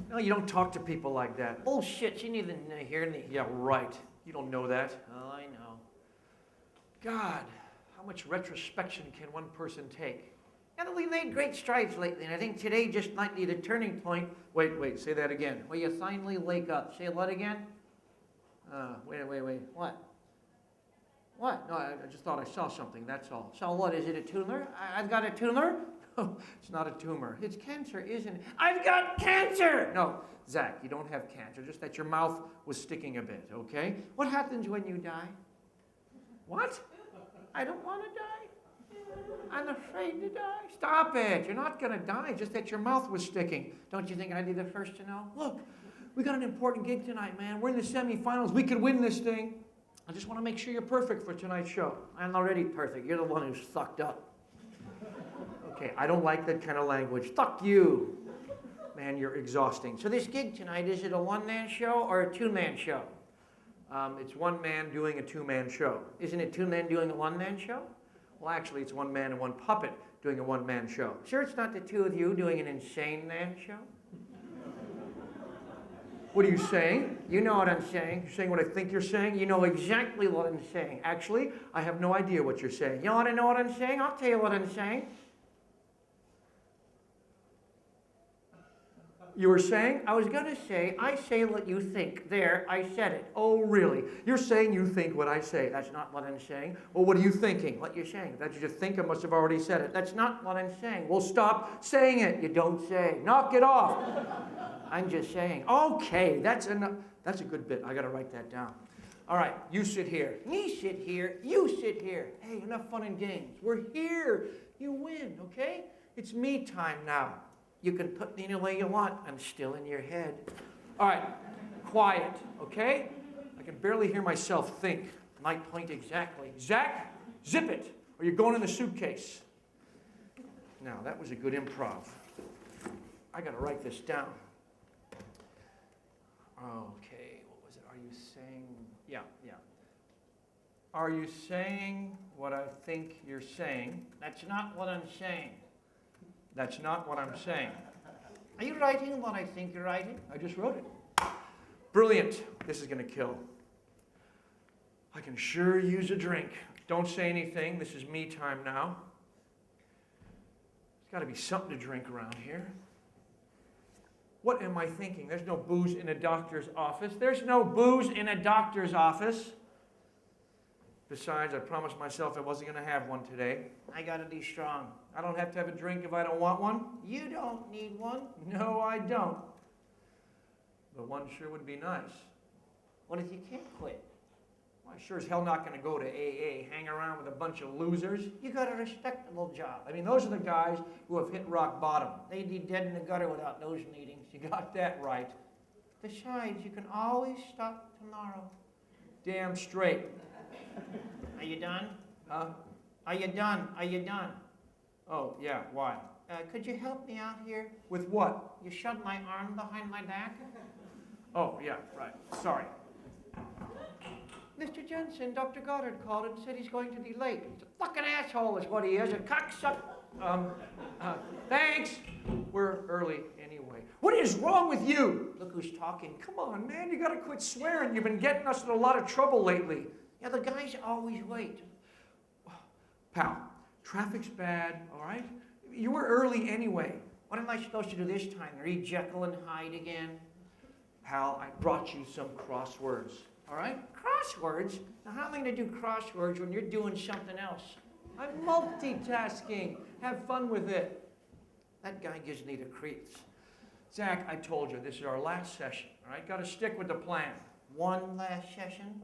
No, you don't talk to people like that. Bullshit, you need to hear me. Yeah, right. You don't know that. Oh, I know. God, how much retrospection can one person take? Yeah, we made great strides lately, and I think today just might be the turning point. Wait, say that again. Will you finally wake up? Say what again? Wait. What? What? No, I just thought I saw something, that's all. So what, is it a tumor? I've got a tumor? Oh, it's not a tumor. It's cancer, isn't it? I've got cancer! No, Zach, you don't have cancer, just that your mouth was sticking a bit, okay? What happens when you die? What? I don't want to die. I'm afraid to die. Stop it. You're not going to die, just that your mouth was sticking. Don't you think I'd be the first to know? Look, we got an important gig tonight, man. We're in the semifinals. We could win this thing. I just want to make sure you're perfect for tonight's show. I'm already perfect. You're the one who's fucked up. Okay, I don't like that kind of language. Fuck you. Man, you're exhausting. So this gig tonight, is it a one-man show or a two-man show? It's one man doing a two-man show. Isn't it two men doing a one-man show? Well, actually, it's one man and one puppet doing a one-man show. Sure, it's not the two of you doing an insane man show? What are you saying? You know what I'm saying. You're saying what I think you're saying? You know exactly what I'm saying. Actually, I have no idea what you're saying. You want to know what I'm saying? I'll tell you what I'm saying. You were saying? I was going to say, I say what you think. There, I said it. Oh, really? You're saying you think what I say. That's not what I'm saying. Well, what are you thinking? What you're saying. That you just think, I must have already said it. That's not what I'm saying. Well, stop saying it. You don't say. Knock it off. I'm just saying. Okay, that's enough. That's a good bit. I got to write that down. All right, you sit here. Me sit here. You sit here. Hey, enough fun and games. We're here. You win, okay? It's me time now. You can put me any way you want. I'm still in your head. All right, quiet, okay? I can barely hear myself think. My point exactly. Zach, zip it, or you're going in the suitcase. Now, that was a good improv. I got to write this down. Okay, what was it? Are you saying? Yeah. Are you saying what I think you're saying? That's not what I'm saying. That's not what I'm saying. Are you writing what I think you're writing? I just wrote it. Brilliant. This is going to kill. I can sure use a drink. Don't say anything. This is me time now. There's got to be something to drink around here. What am I thinking? There's no booze in a doctor's office. There's no booze in a doctor's office. Besides, I promised myself I wasn't going to have one today. I got to be strong. I don't have to have a drink if I don't want one. You don't need one. No, I don't. But one sure would be nice. What if you can't quit? Well, I sure as hell not going to go to AA, hang around with a bunch of losers. You got a respectable job. I mean, those are the guys who have hit rock bottom. They'd be dead in the gutter without those meetings. You got that right. Besides, you can always stop tomorrow. Damn straight. Are you done? Huh? Are you done? Are you done? Oh, yeah, why? Could you help me out here? With what? You shoved my arm behind my back. Oh, yeah, right. Sorry. Mr. Jensen, Dr. Goddard called and said he's going to be late. He's a fucking asshole is what he is, a cocksucker. Thanks. We're early anyway. What is wrong with you? Look who's talking. Come on, man, you gotta quit swearing. You've been getting us in a lot of trouble lately. Yeah, the guys always wait. Pal, traffic's bad, all right? You were early anyway. What am I supposed to do this time? Read Jekyll and Hyde again? Pal, I brought you some crosswords, all right? Crosswords? Now, how am I going to do crosswords when you're doing something else? I'm multitasking. Have fun with it. That guy gives me the creeps. Zach, I told you, this is our last session, all right? Got to stick with the plan. One last session?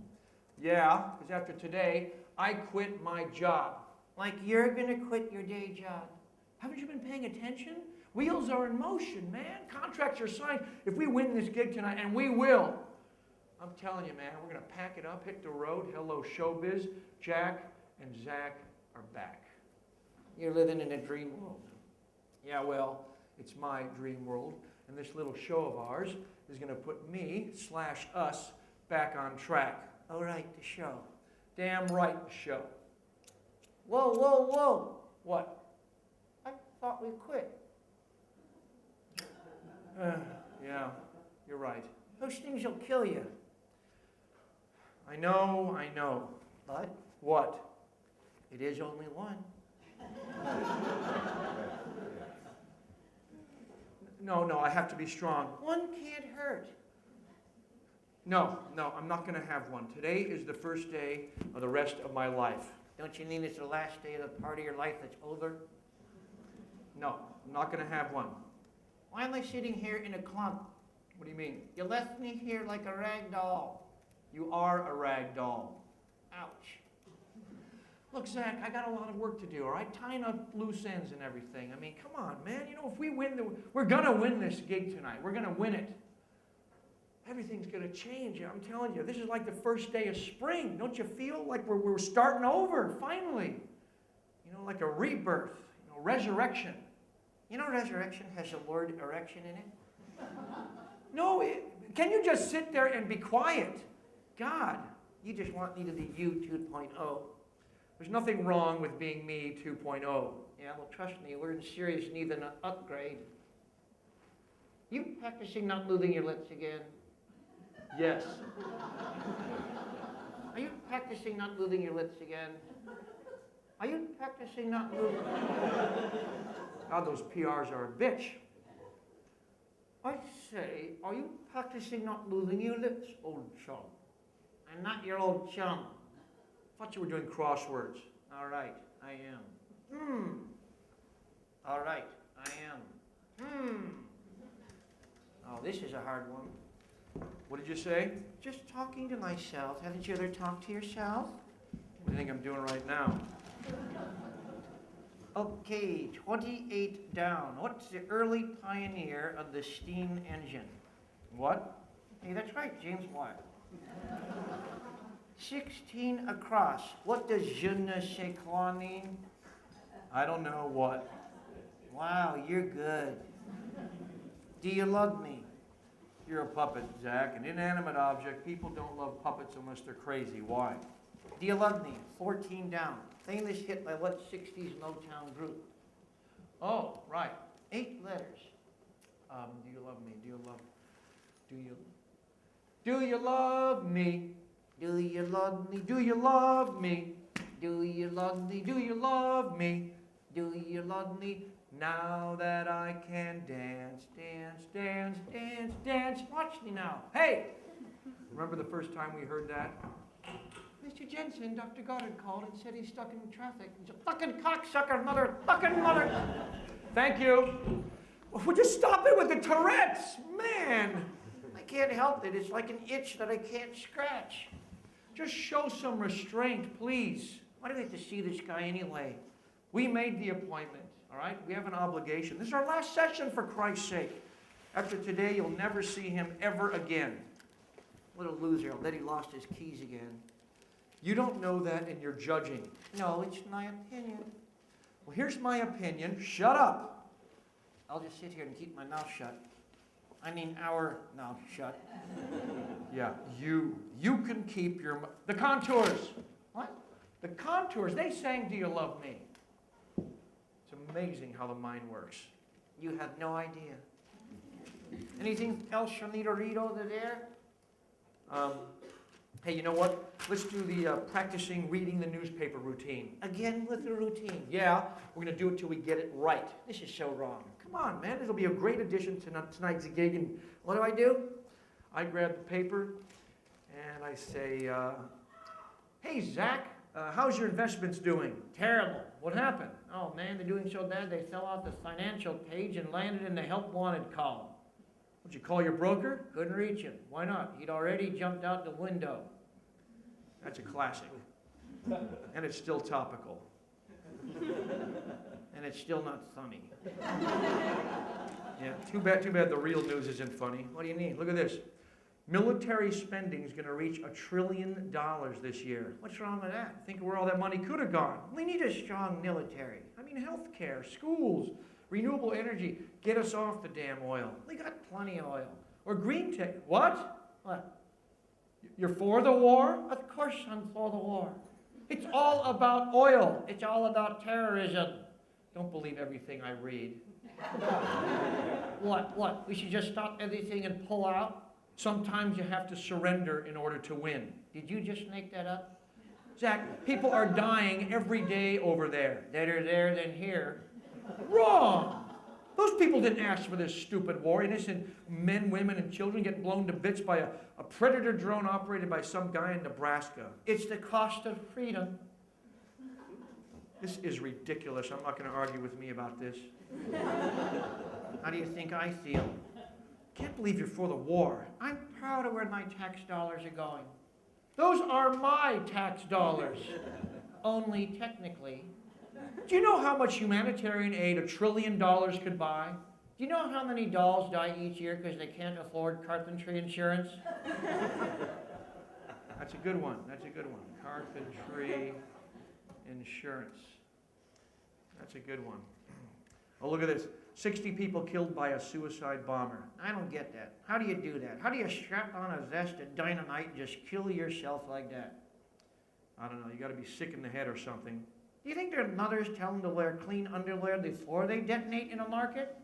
Yeah, because after today, I quit my job. Like you're going to quit your day job. Haven't you been paying attention? Wheels are in motion, man. Contracts are signed. If we win this gig tonight, and we will, I'm telling you, man, we're going to pack it up, hit the road. Hello, showbiz. Jack and Zach are back. You're living in a dream world. Yeah, well, it's my dream world. And this little show of ours is going to put me/us back on track. All right, the show. Damn right, the show. Whoa. What? I thought we quit. Yeah, you're right. Those things will kill you. I know. But What? it is only one. No, I have to be strong. One can't hurt. No, I'm not going to have one. Today is the first day of the rest of my life. Don't you mean it's the last day of the part of your life that's over? No, I'm not going to have one. Why am I sitting here in a clump? What do you mean? You left me here like a rag doll. You are a rag doll. Ouch. Look, Zach, I got a lot of work to do, all right? Tying up loose ends and everything. I mean, come on, man. You know, if we win, we're going to win this gig tonight. We're going to win it. Everything's going to change. I'm telling you, this is like the first day of spring. Don't you feel like we're starting over, finally? You know, like a rebirth, resurrection. You know resurrection has the word erection in it? No, can you just sit there and be quiet? God, you just want me to be you 2.0. There's nothing wrong with being me 2.0. Yeah, well, trust me, we're in serious need of an upgrade. You practicing not moving your lips again? Yes. Are you practicing not moving your lips again? Are you practicing not moving? God, those PRs are a bitch. I say, are you practicing not moving your lips, old chum? I'm not your old chum. Thought you were doing crosswords. All right, I am. All right, I am. Oh, this is a hard one. What did you say? Just talking to myself. Haven't you ever talked to yourself? What do you think I'm doing right now? Okay, 28 down. What's the early pioneer of the steam engine? What? Hey, that's right, James Watt. 16 across. What does je ne sais quoi mean? I don't know what. Wow, you're good. Do you love me? You're a puppet, Zach. An inanimate object. People don't love puppets unless they're crazy. Why? Do you love me? 14 down. Famous hit by what 60s Motown group? Oh, right. 8 letters. Do you love me? Do you love me? Do you love me? Do you love me? Do you love me? Do you love me? Do you love me? Do you love me? Now that I can dance, dance, dance, dance, dance. Watch me now. Hey! Remember the first time we heard that? Mr. Jensen, Dr. Goddard called and said he's stuck in traffic. He's a fucking cocksucker, motherfucking mother. Thank you. Would you stop it with the Tourette's? Man! I can't help it. It's like an itch that I can't scratch. Just show some restraint, please. Why do we have to see this guy anyway? We made the appointment, all right? We have an obligation. This is our last session, for Christ's sake. After today, you'll never see him ever again. What a loser. I'll bet he lost his keys again. You don't know that, and you're judging. No, it's my opinion. Well, here's my opinion. Shut up. I'll just sit here and keep my mouth shut. I mean, our mouth shut. Yeah, you can keep your... The Contours. What? The Contours. They sang Do You Love Me? It's amazing how the mind works. You have no idea. Anything else from the Dorito there? Hey, you know what? Let's do the practicing reading the newspaper routine. Again with the routine. Yeah, we're going to do it till we get it right. This is so wrong. Come on, man. It'll be a great addition to tonight's gig. And What do? I grab the paper and I say, hey, Zach, how's your investments doing? Terrible. What happened? Oh, man, they're doing so bad they fell off the financial page and landed in the help wanted column. Would you call your broker? Couldn't reach him. Why not? He'd already jumped out the window. That's a classic. And it's still topical. And it's still not funny. Yeah, too bad the real news isn't funny. What do you mean? Look at this. Military spending is going to reach $1 trillion this year. What's wrong with that? Think of where all that money could have gone. We need a strong military. I mean, healthcare, schools, renewable energy. Get us off the damn oil. We got plenty of oil. Or green tech. What? What? You're for the war? Of course I'm for the war. It's all about oil. It's all about terrorism. Don't believe everything I read. What? We should just stop everything and pull out? Sometimes you have to surrender in order to win. Did you just make that up? Zach, people are dying every day over there. Better there than here. Wrong! Those people didn't ask for this stupid war. Innocent men, women, and children get blown to bits by a predator drone operated by some guy in Nebraska. It's the cost of freedom. This is ridiculous. I'm not going to argue with me about this. How do you think I feel? Can't believe you're for the war. I'm proud of where my tax dollars are going. Those are my tax dollars. Only technically. Do you know how much humanitarian aid $1 trillion could buy? Do you know how many dolls die each year because they can't afford carpentry insurance? That's a good one. That's a good one. Carpentry insurance. That's a good one. Oh, look at this. 60 people killed by a suicide bomber. I don't get that. How do you do that? How do you strap on a vest of dynamite and just kill yourself like that? I don't know. You got to be sick in the head or something. Do you think their mothers tell them to wear clean underwear before they detonate in a market?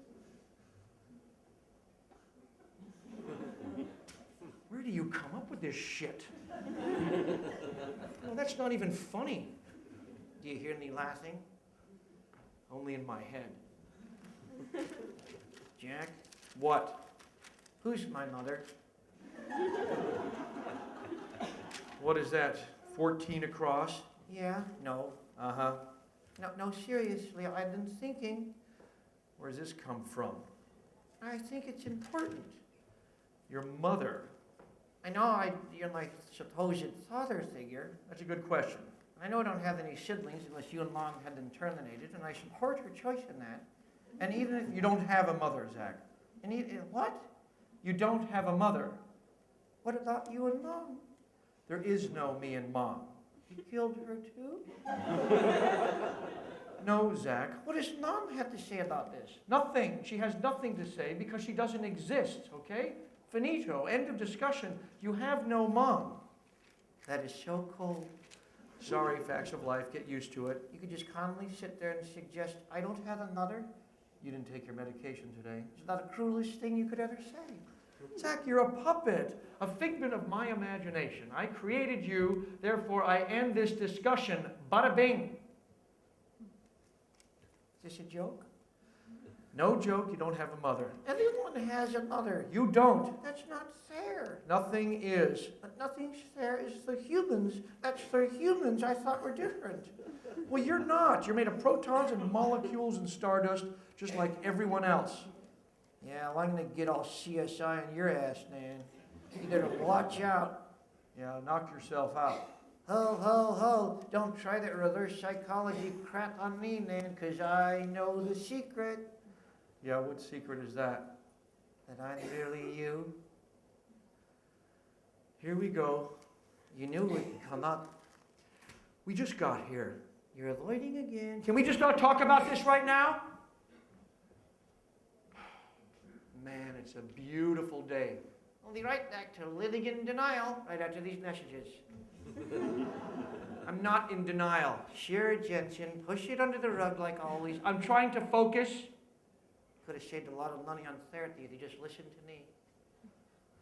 Where do you come up with this shit? Well, that's not even funny. Do you hear me laughing? Only in my head. Jack, What? who's my mother? What is that? 14 across? Yeah, no. Uh-huh. No, seriously, I've been thinking. Where's this come from? I think it's important. Your mother. I know you're my supposed father figure. That's a good question. I know I don't have any siblings unless you and Mom had them terminated, and I support her choice in that. And even if You don't have a mother, Zach. what? You don't have a mother. What about you and Mom? There is no me and Mom. You killed her too? No, Zach. What does Mom have to say about this? Nothing. She has nothing to say because she doesn't exist, okay? Finito. End of discussion. You have no mom. That is so cold. Sorry, facts of life. Get used to it. You could just calmly sit there and suggest, I don't have a mother. You didn't take your medication today. It's not the cruelest thing you could ever say. Zach, you're a puppet, a figment of my imagination. I created you, therefore I end this discussion. Bada bing. Is this a joke? No joke, you don't have a mother. Everyone has a mother. You don't. That's not fair. Nothing is. But nothing's fair is for humans. That's for humans I thought were different. Well, you're not. You're made of protons and molecules and stardust, just like everyone else. Yeah, well, I'm going to get all CSI on your ass, man. You better watch out. Yeah, knock yourself out. Ho, ho, ho. Don't try that reverse psychology crap on me, man, because I know the secret. Yeah, what secret is that? That I'm really you. Here we go. You knew it would come up. We just got here. You're avoiding again. Can we just not talk about this right now? Man, it's a beautiful day. We'll be right back to living in denial right after these messages. I'm not in denial. Sure, Jensen. Push it under the rug like always. I'm trying to focus. Could have saved a lot of money on therapy if you just listened to me.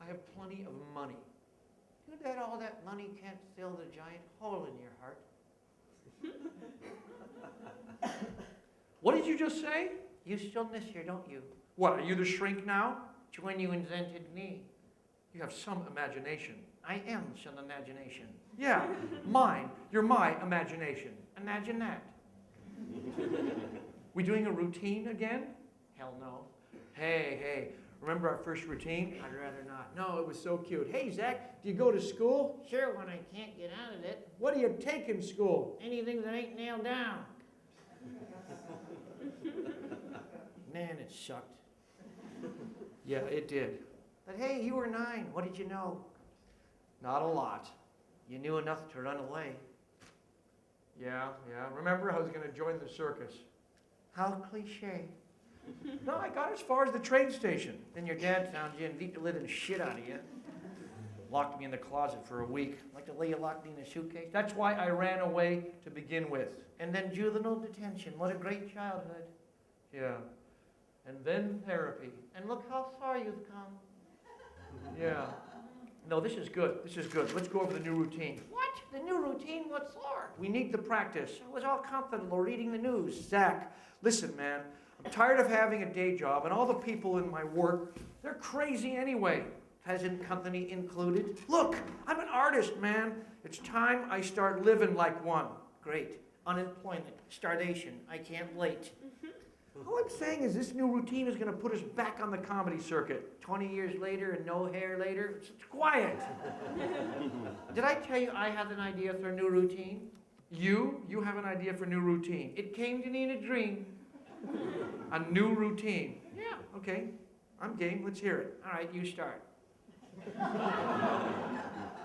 I have plenty of money. Too bad all that money can't fill the giant hole in your heart. What did you just say? You still miss her, don't you? What, are you the shrink now? It's when you invented me. You have some imagination. I am some imagination. Yeah, mine. You're my imagination. Imagine that. We doing a routine again? Hell no. Hey, remember our first routine? I'd rather not. No, it was so cute. Hey, Zach, do you go to school? Sure, when I can't get out of it. What do you take in school? Anything that ain't nailed down. Man, it sucked. Yeah, it did. But hey, you were 9. What did you know? Not a lot. You knew enough to run away. Yeah. Remember, I was going to join the circus. How cliche. No, I got as far as the train station. Then your dad found you and beat the living shit out of you. Locked me in the closet for a week. Like the way you locked me in a suitcase. That's why I ran away to begin with. And then juvenile detention. What a great childhood. Yeah. And then therapy. And look how far you've come. Yeah. No, this is good. This is good. Let's go over the new routine. What? The new routine? What for? We need the practice. I was all comfortable reading the news. Zach, listen, man. I'm tired of having a day job, and all the people in my work, they're crazy anyway. Present company included. Look, I'm an artist, man. It's time I start living like one. Great. Unemployment, starvation. I can't wait. All I'm saying is this new routine is going to put us back on the comedy circuit. 20 years later and no hair later. It's quiet. Did I tell you I have an idea for a new routine? You have an idea for a new routine. It came to me in a dream. A new routine. Yeah. Okay, I'm game. Let's hear it. All right, you start.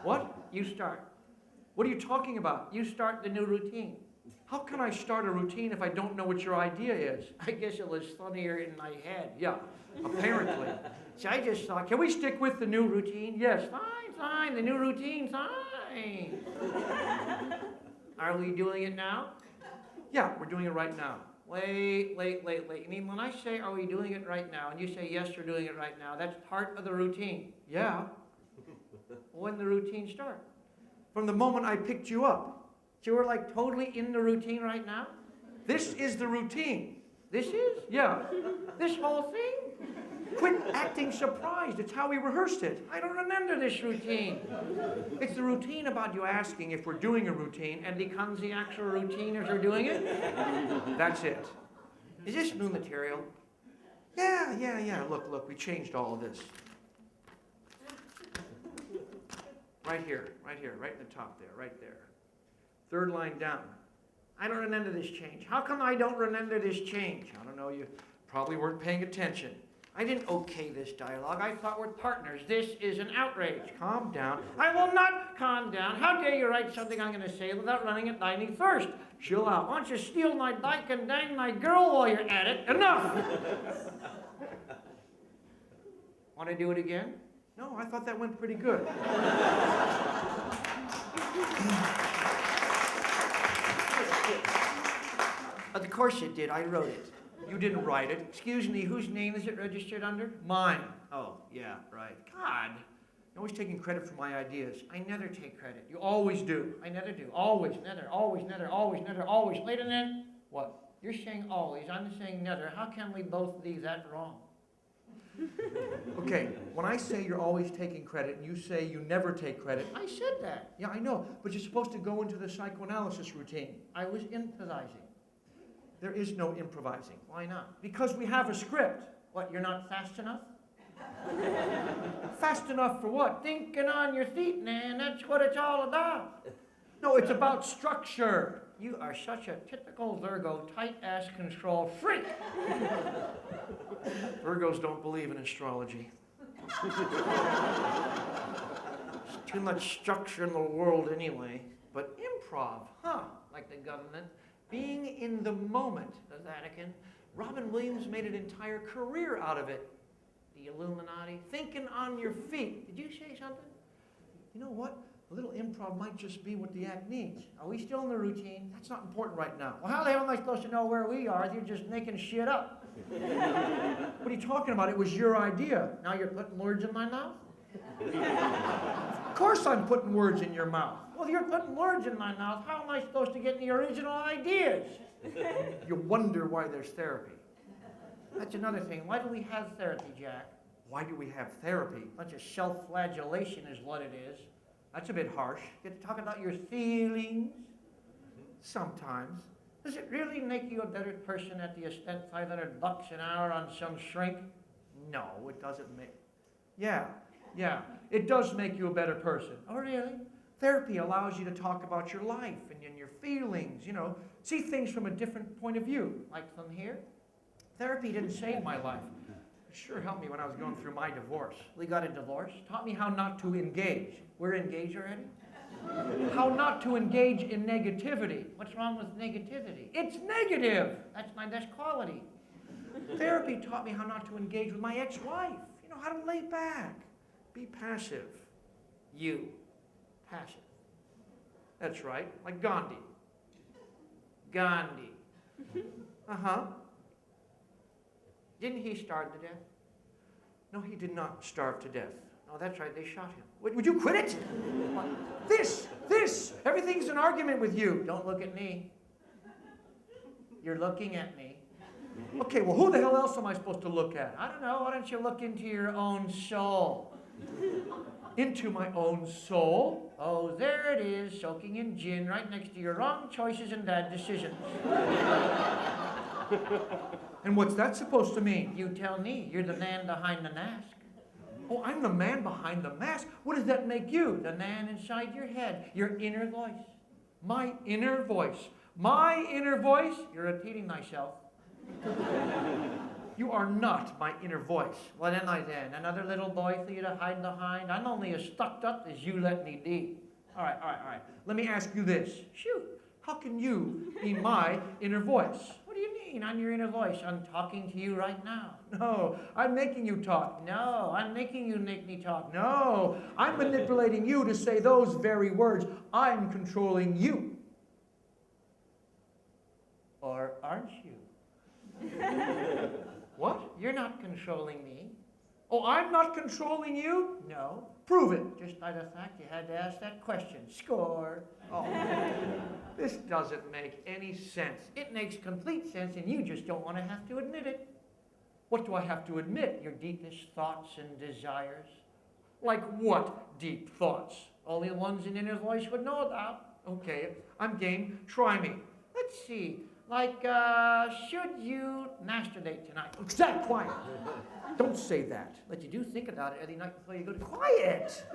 What? You start. What are you talking about? You start the new routine. How can I start a routine if I don't know what your idea is? I guess it was funnier in my head. Yeah, apparently. So I just thought, Can we stick with the new routine? Yes. fine, the new routine, fine. Are we doing it now? Yeah, we're doing it right now. Wait. You mean when I say, are we doing it right now, and you say, yes, we're doing it right now, that's part of the routine. Yeah. When the routine start? From the moment I picked you up. So we're like totally in the routine right now? This is the routine. This is? Yeah. This whole thing? Quit acting surprised. It's how we rehearsed it. I don't remember this routine. It's the routine about you asking if we're doing a routine. And becomes the actual routine as we're doing it? That's it. Is this new material? Yeah. Look, we changed all of this. Right here, right in the top there, right there. Third line down. I don't remember this change. How come I don't remember this change? I don't know, you probably weren't paying attention. I didn't okay this dialogue. I thought we're partners. This is an outrage. Calm down. I will not calm down. How dare you write something I'm going to say without running it by me first? Chill out. Why don't you steal my bike and dang my girl while you're at it? Enough! Want to do it again? No, I thought that went pretty good. Of course it did. I wrote it. You didn't write it. Excuse me, whose name is it registered under? Mine. Oh, yeah, right. God, You're always taking credit for my ideas. I never take credit. You always do. I never do. Always, never, always, never, always, never, always. Wait a minute. What? You're saying always, I'm saying never. How can we both leave that wrong? Okay, when I say you're always taking credit and you say you never take credit, I said that. yeah, I know, but you're supposed to go into the psychoanalysis routine. I was improvising. There is no improvising. Why not? Because we have a script. What, you're not fast enough? Fast enough for what? Thinking on your feet, man. That's what it's all about. No, it's about structure. You are such a typical Virgo, tight-ass control freak. Virgos don't believe in astrology. There's too much structure in the world anyway. But improv, huh? Like the government, Being in the moment. the Vatican, Robin Williams made an entire career out of it. the Illuminati. Thinking on your feet. Did you say something? You know what? A little improv might just be what the act needs. Are we still in the routine? That's not important right now. Well, how the hell am I supposed to know where we are if you're just making shit up? What are you talking about? It was your idea. Now you're putting words in my mouth? Of course I'm putting words in your mouth. Well, if you're putting words in my mouth, how am I supposed to get the original ideas? You wonder why there's therapy. That's another thing. Why do we have therapy, Jack? Why do we have therapy? A bunch of self-flagellation is what it is. That's a bit harsh. You get to talk about your feelings. Sometimes. Does it really make you a better person at the spent $500 an hour on some shrink? No, it doesn't make... Yeah. It does make you a better person. Oh, really? Therapy allows you to talk about your life and your feelings, see things from a different point of view. Like from here? Therapy didn't save my life. It sure helped me when I was going through my divorce. We got a divorce. Taught me how not to engage. We're engaged already? How not to engage in negativity. What's wrong with negativity? It's negative. That's my best quality. Therapy taught me how not to engage with my ex-wife. How to lay back. Be passive. You. Passive. That's right. Like Gandhi. Gandhi. Uh-huh. Didn't he starve to death? No, he did not starve to death. Oh, that's right, they shot him. Would you quit it? This, everything's an argument with you. Don't look at me. You're looking at me. Okay, well, who the hell else am I supposed to look at? I don't know, why don't you look into your own soul? Into my own soul? Oh, there it is, soaking in gin right next to your wrong choices and bad decisions. And what's that supposed to mean? You tell me, you're the man behind the mask. Oh, I'm the man behind the mask? What does that make you? The man inside your head, your inner voice. My inner voice. My inner voice? You're repeating myself. You are not my inner voice. What am I then? Another little boy for you to hide behind? I'm only as stuck up as you let me be. All right. Let me ask you this. Shoot, how can you be my inner voice? What do you mean, I'm your inner voice? I'm talking to you right now. No, I'm making you talk. No, I'm making you make me talk. No, I'm manipulating you to say those very words. I'm controlling you. Or aren't you? What? You're not controlling me. Oh, I'm not controlling you? No. Prove it. Just by the fact you had to ask that question. Score. Oh, this doesn't make any sense. It makes complete sense, and you just don't want to have to admit it. What do I have to admit? Your deepest thoughts and desires. Like what deep thoughts? Only the ones an inner voice would know about. Okay, I'm game. Try me. Let's see. Like, should you masturbate tonight? Exact quiet. Don't say that. But you do think about it every night before you go to bed. Quiet.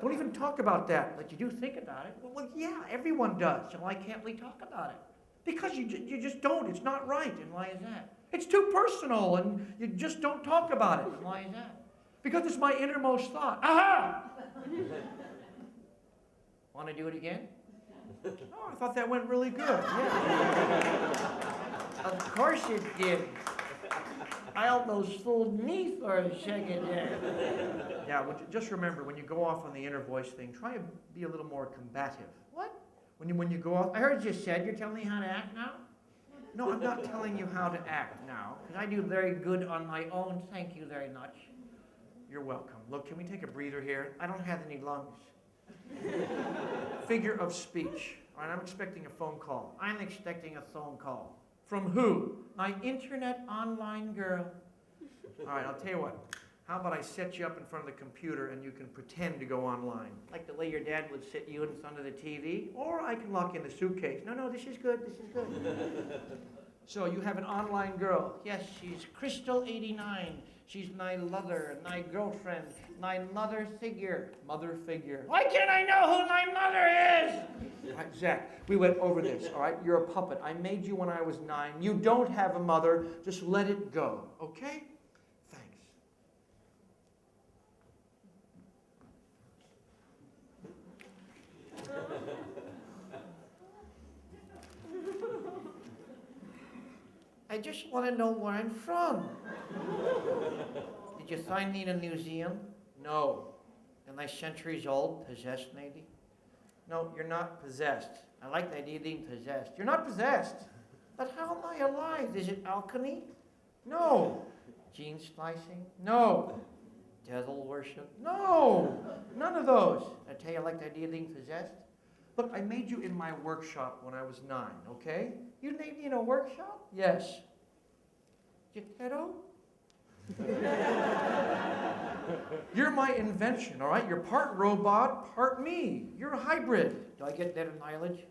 Don't even talk about that. But you do think about it. Well, yeah, everyone does. So why can't we talk about it? Because you just don't. It's not right. And why is that? It's too personal, and you just don't talk about it. And why is that? Because it's my innermost thought. Aha! Want to do it again? Oh, I thought that went really good. Yeah. Of course it did. I almost fooled me for a second there. Yeah, just remember, when you go off on the inner voice thing, try and be a little more combative. What? When you go off... I heard you said you're telling me how to act now? No, I'm not telling you how to act now. Because I do very good on my own. Thank you very much. You're welcome. Look, can we take a breather here? I don't have any lungs. Figure of speech. All right, I'm expecting a phone call. I'm expecting a phone call. From who? My internet online girl. All right, I'll tell you what. How about I set you up in front of the computer and you can pretend to go online? Like the way your dad would sit you in front of the TV? Or I can lock in the suitcase. No, this is good, this is good. So you have an online girl. Yes, she's Crystal89. She's my lover, my girlfriend, my mother figure. Mother figure. Why can't I know who my mother is? All right, Zach, we went over this, all right? You're a puppet. I made you when I was 9. You don't have a mother. Just let it go, okay? Thanks. I just want to know where I'm from. Did you find me in a museum? No. Am I centuries old? Possessed, maybe? No, you're not possessed. I like the idea of being possessed. You're not possessed. But how am I alive? Is it alchemy? No. Gene splicing? No. Devil worship? No. None of those. I tell you, I like the idea of being possessed. Look, I made you in my workshop when I was 9, okay? You made me in a workshop? Yes. Geppetto? You're my invention, all right? You're part robot, part me. You're a hybrid. Do I get better mileage?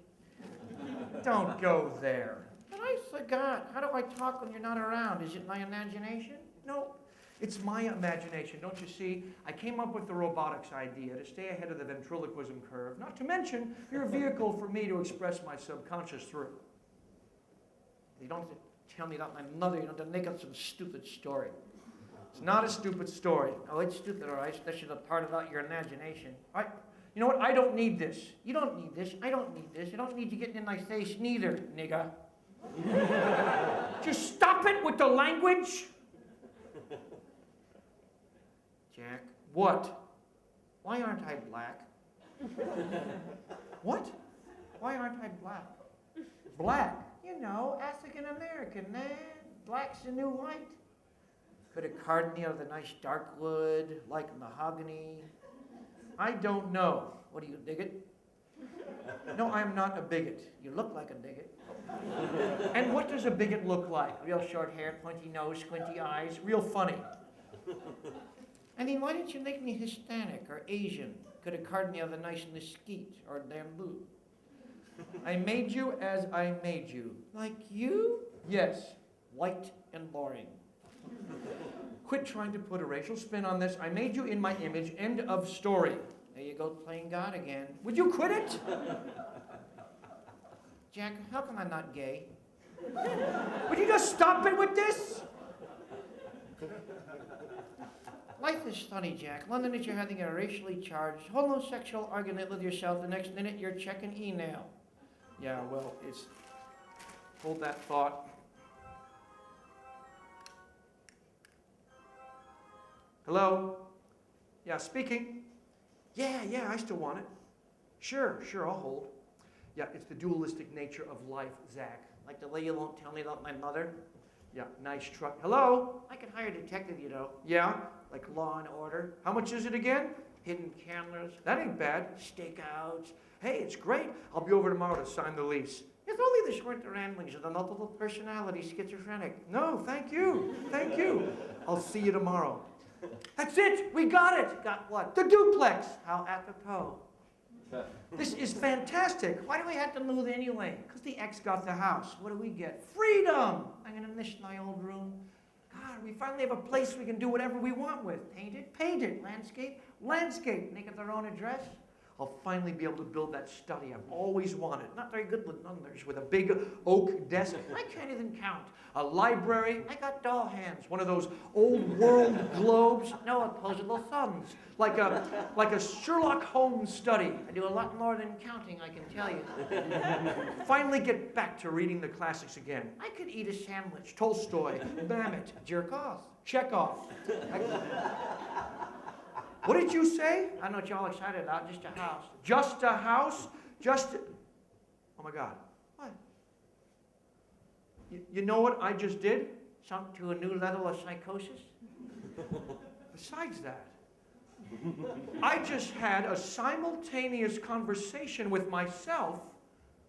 Don't go there. But I forgot. How do I talk when you're not around? Is it my imagination? No, it's my imagination. Don't you see? I came up with the robotics idea to stay ahead of the ventriloquism curve. Not to mention, you're a vehicle for me to express my subconscious through. You don't have to tell me about my mother. You don't have to make up some stupid story. It's not a stupid story. Oh, it's stupid, all right, especially the part about your imagination. All right. You know what? I don't need this. You don't need this. I don't need this. I don't need you getting in my face neither, nigga. Just stop it with the language. Jack, What? why aren't I black? What? Why aren't I black? Black. You know, African American, man. Black's the new white. Could a carton of the nice dark wood, like mahogany? I don't know. What do you dig it? No, I'm not a bigot. You look like a bigot. And what does a bigot look like? Real short hair, pointy nose, squinty eyes. Real funny. I mean, why didn't you make me Hispanic or Asian? Could a carton of the nice mesquite or bamboo? I made you as I made you. Like you? Yes. White and boring. Quit trying to put a racial spin on this. I made you in my image. End of story. There you go, playing God again. Would you quit it? Jack, how come I'm not gay? Would you just stop it with this? Life is funny, Jack. One minute you're having a racially charged homosexual argument with yourself, the next minute you're checking email. Yeah, well, it's... Hold that thought. Hello? Yeah, speaking. Yeah, I still want it. Sure, I'll hold. Yeah, it's the dualistic nature of life, Zach. Like the way you won't tell me about my mother? Yeah, nice truck. Hello? I could hire a detective, you know. Yeah? Like Law and Order. How much is it again? Hidden cameras. That ain't bad. Stakeouts. Hey, it's great. I'll be over tomorrow to sign the lease. If only this weren't the ramblings of the multiple personality schizophrenic. No, thank you. Thank you. I'll see you tomorrow. That's it. We got it. Got what? The duplex. How apropos. This is fantastic. Why do we have to move anyway? Because the ex got the house. What do we get? Freedom. I'm going to miss my old room. God, we finally have a place we can do whatever we want with. Paint it? Paint it. Landscape? Landscape. Make it their own address? I'll finally be able to build that study I've always wanted. Not very good with numbers. With a big oak desk. I can't even count. A library. I got doll hands. One of those old world globes. No opposable thumbs. Like a Sherlock Holmes study. I do a lot more than counting, I can tell you. Finally get back to reading the classics again. I could eat a sandwich. Tolstoy, Mamet, Jerk off. Chekhov. What did you say? I don't know what you're all excited about. Just a house. Just a house? Oh my God. What? You know what I just did? Sunk to a new level of psychosis? Besides that, I just had a simultaneous conversation with myself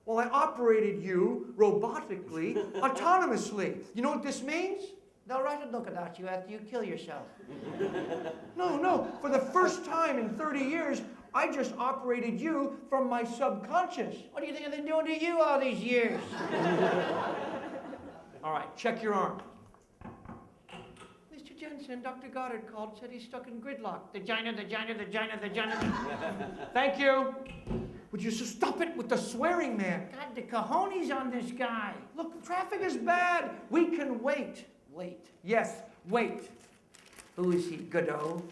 while I operated you robotically, autonomously. You know what this means? They'll write a book about you after you kill yourself. No. For the first time in 30 years, I just operated you from my subconscious. What do you think I've been doing to you all these years? All right, check your arm. Mr. Jensen, Dr. Goddard called, said he's stuck in gridlock. The gina. Thank you. Would you just stop it with the swearing, man? God, the cojones on this guy. Look, traffic is bad. We can wait. Wait. Yes, wait. Who is he, Godot?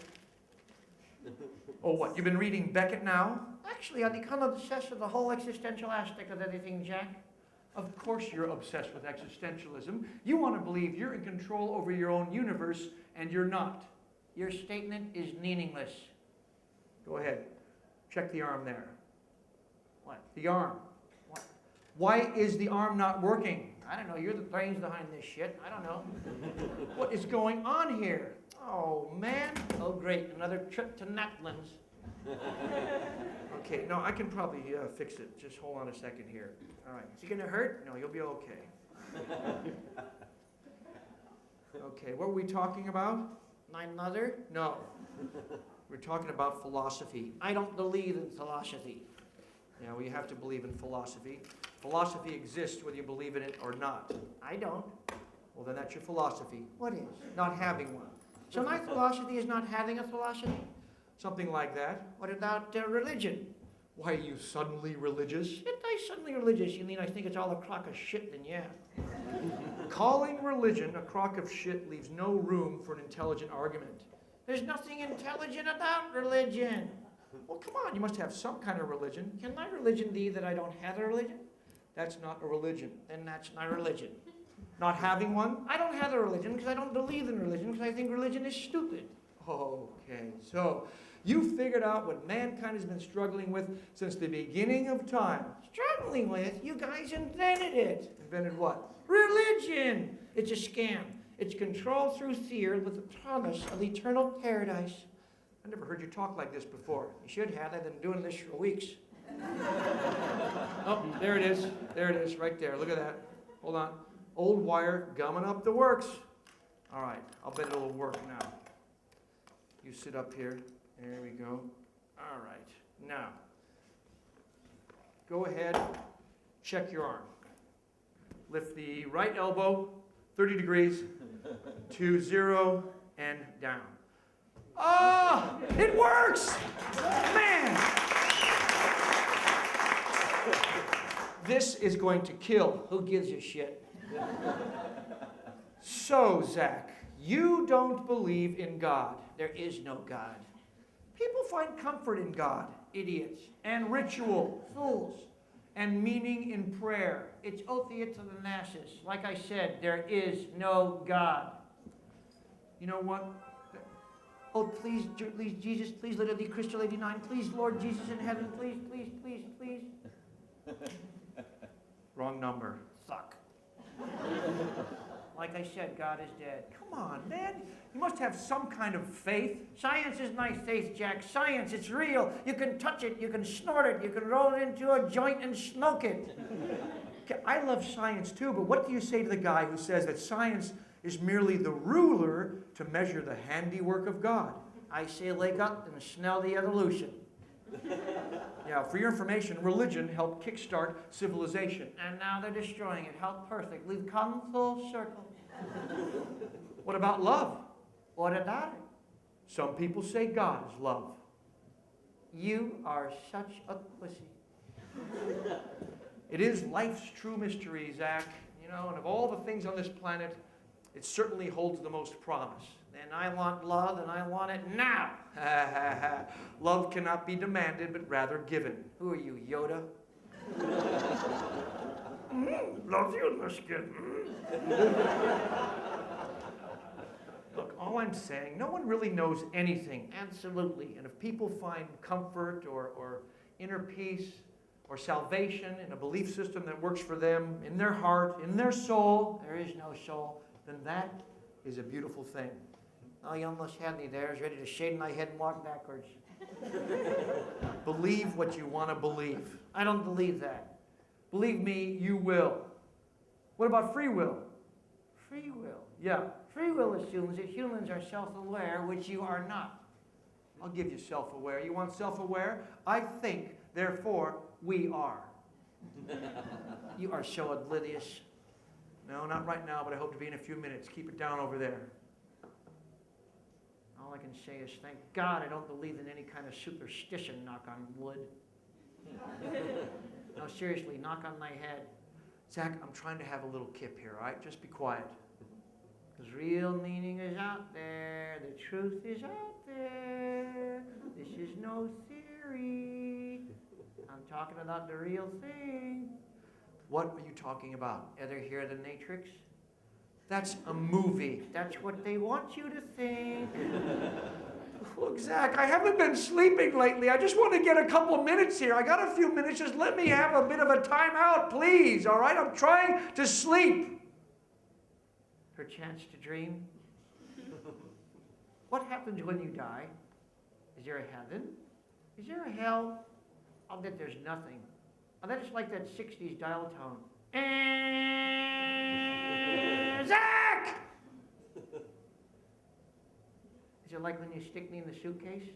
Oh, what, you've been reading Beckett now? Actually, I've become obsessed with the whole existential aspect of everything, Jack. Of course you're obsessed with existentialism. You want to believe you're in control over your own universe, and you're not. Your statement is meaningless. Go ahead. Check the arm there. What? The arm. What? Why is the arm not working? I don't know. You're the brains behind this shit. I don't know. What is going on here? Oh, man. Oh, great. Another trip to Naplands. Okay, no, I can probably fix it. Just hold on a second here. All right. Is it going to hurt? No, you'll be okay. Okay, what were we talking about? My mother? No. We're talking about philosophy. I don't believe in philosophy. Yeah, well, you have to believe in philosophy. Philosophy exists whether you believe in it or not. I don't. Well, then that's your philosophy. What is? Not having one. So my philosophy is not having a philosophy? Something like that. What about religion? Why are you suddenly religious? If I suddenly religious, you mean I think it's all a crock of shit, then yeah. Calling religion a crock of shit leaves no room for an intelligent argument. There's nothing intelligent about religion. Well, come on, you must have some kind of religion. Can my religion be that I don't have a religion? That's not a religion. Then that's my religion. Not having one? I don't have a religion because I don't believe in religion because I think religion is stupid. Okay, so you figured out what mankind has been struggling with since the beginning of time. Struggling with? You guys invented it. Invented what? Religion. It's a scam. It's controlled through fear with the promise of eternal paradise. I never heard you talk like this before. You should have. I've been doing this for weeks. Oh, there it is. There it is, right there. Look at that. Hold on. Old wire gumming up the works. All right, I'll bet it'll work now. You sit up here. There we go. All right. Now, go ahead. Check your arm. Lift the right elbow 30 degrees to 0 and down. Oh, it works! Man! This is going to kill. Who gives a shit? So, Zach, you don't believe in God. There is no God. People find comfort in God, idiots, and ritual, fools, and meaning in prayer. It's opiate to the masses. Like I said, there is no God. You know what? Oh, please, please, Jesus, please let it be Crystal 89. Please, Lord Jesus in heaven, please, please, please, please. Wrong number. Fuck. Like I said, God is dead. Come on, man. You must have some kind of faith. Science is my faith, Jack. Science, it's real. You can touch it, you can snort it, you can roll it into a joint and smoke it. I love science too, but what do you say to the guy who says that science is merely the ruler to measure the handiwork of God? I say wake up and smell the evolution. Yeah, for your information, religion helped kickstart civilization. And now they're destroying it. How perfect. We've come full circle. What about love? What about it? Some people say God is love. You are such a pussy. It is life's true mystery, Zach. You know, and of all the things on this planet, it certainly holds the most promise. And I want love, and I want it now. Love cannot be demanded, but rather given. Who are you, Yoda? Love you, Michigan. Look, all I'm saying, no one really knows anything, absolutely. And if people find comfort or inner peace or salvation in a belief system that works for them, in their heart, in their soul, There is no soul. then that is a beautiful thing. Oh, you almost had me there. I was ready to shade my head and walk backwards. Believe what you want to believe. I don't believe that. Believe me, you will. What about free will? Free will. Yeah, Free will assumes that humans are self-aware, which you are not. I'll give you self-aware. You want self-aware? I think, therefore, we are. You are so oblivious. No, not right now, but I hope to be in a few minutes. Keep it down over there. All I can say is, thank God I don't believe in any kind of superstition, knock on wood. No, seriously, knock on my head. Zach, I'm trying to have a little kip here, all right? Just be quiet. Because real meaning is out there. The truth is out there. This is no theory. I'm talking about the real thing. What are you talking about? Ever hear the Matrix? That's a movie. That's what they want you to think. Look, Zach, I haven't been sleeping lately. I just want to get a couple of minutes here. I got a few minutes. Just let me have a bit of a time out, please, all right? I'm trying to sleep. Perchance to dream. What happens when you die? Is there a heaven? Is there a hell? I'll bet there's nothing. I bet it's like that 60s dial tone. Zach! Is it like when you stick me in the suitcase?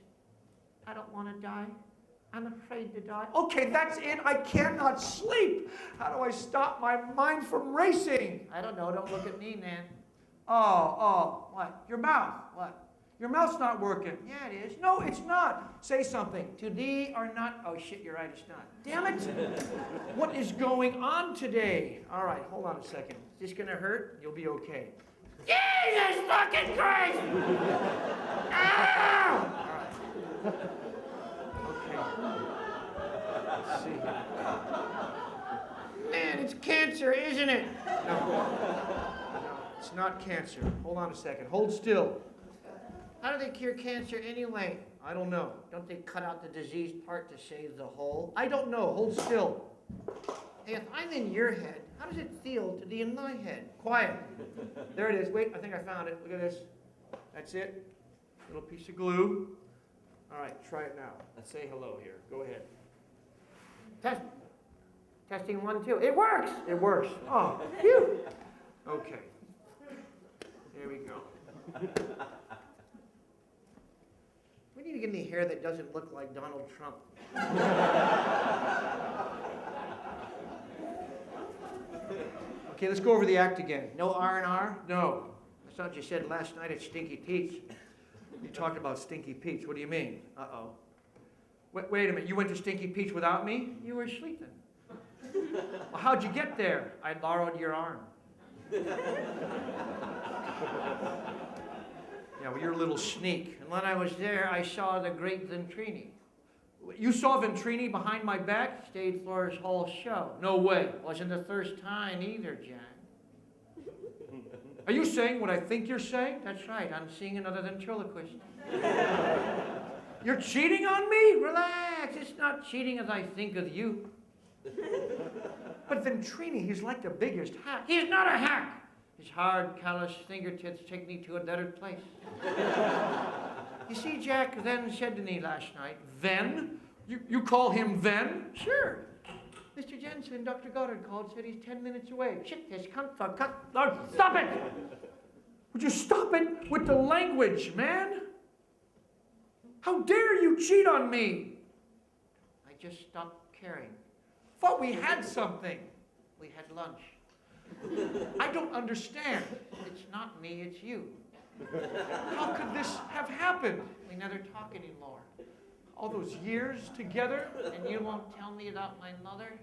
I don't want to die. I'm afraid to die. Okay, that's it. I cannot sleep. How do I stop my mind from racing? I don't know. Don't look at me, man. Oh, What? your mouth. What? Your mouth's not working. Yeah, it is. No, it's not. Say something. To thee or not. Oh, shit, you're right. It's not. Damn it. What is going on today? All right, hold on a second. Is this going to hurt? You'll be okay. Jesus fucking Christ! Ow! Okay. Let's see here. Man, it's cancer, isn't it? No, it's not cancer. Hold on a second. Hold still. How do they cure cancer anyway? I don't know. Don't they cut out the diseased part to save the whole? I don't know. Hold still. Hey, if I'm in your head, how does it feel to be in my head? Quiet. There it is. Wait, I think I found it. Look at this. That's it. Little piece of glue. All right, try it now. Let's say hello here. Go ahead. Test. Testing 1, 2. It works. It works. Oh, phew. Okay. There we go. We need to get any hair that doesn't look like Donald Trump. Okay, let's go over the act again. No R&R? No. That's not what you said last night at Stinky Pete's. You talked about Stinky Pete's. What do you mean? Uh-oh. Wait a minute. You went to Stinky Pete's without me? You were sleeping. Well, how'd you get there? I borrowed your arm. Yeah, well, you're a little sneak. And when I was there, I saw the great Ventrini. You saw Ventrini behind my back? Stayed for his whole show. No way. Wasn't the first time either, Jack. Are you saying what I think you're saying? That's right. I'm seeing another ventriloquist. You're cheating on me? Relax. It's not cheating as I think of you. But Ventrini, he's like the biggest hack. He's not a hack. His hard, callous fingertips take me to a better place. You see, Jack then said to me last night, Ven? You call him Ven? Sure. Mr. Jensen, Dr. Goddard called, said he's 10 minutes away. Shit, this cunt for cut. Oh, stop it! Would you stop it with the language, man? How dare you cheat on me? I just stopped caring. Thought we had something. We had lunch. I don't understand. It's not me, it's you. How could this have happened? We never talk anymore. All those years together, and you won't tell me about my mother?